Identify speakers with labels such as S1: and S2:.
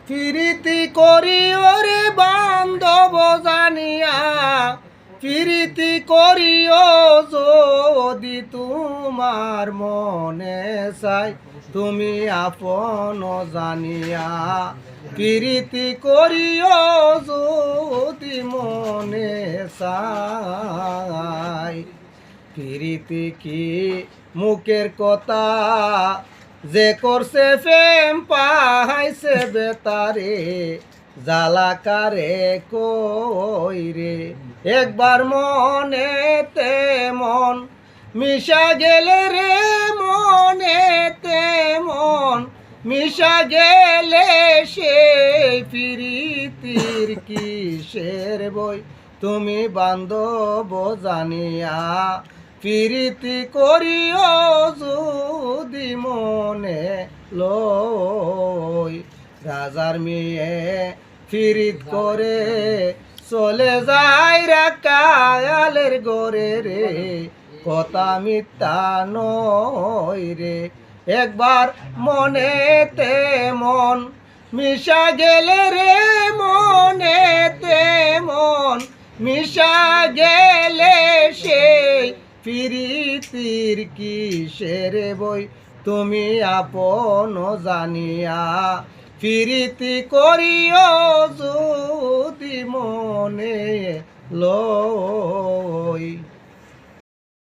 S1: প্রীতি করি ওরে বান্ধব জানিয়া, প্রীতি করিও যদি তোমার মনে চাই, তুমি আপন জানিয়া। প্রীতি করিও যদি মনে চাই। প্রীতি কি মুখের কথা, যে করছে প্রেম পাইছে বেতারে, জালাকারে কই রে। একবার মনেতে মন মিশা গেলে রে, মনেতে মন মিশা গেলে সেই প্রীতির কিসের বই, তুমি বান্ধব জানিয়া। প্রীতি করিও যদি মনে লই। রাজার মেয়ে প্রীত করে চলে যায় রাখালের গরে রে, কথা মিথ্যা নয় রে। একবার মনেতে মন মিশা গেলে রে, মনেতে মন মিশা গেলে সেই প্রীতির কিসের বই, তুমি আপন জানিয়া। প্রীতি করিও যদি মনে লই।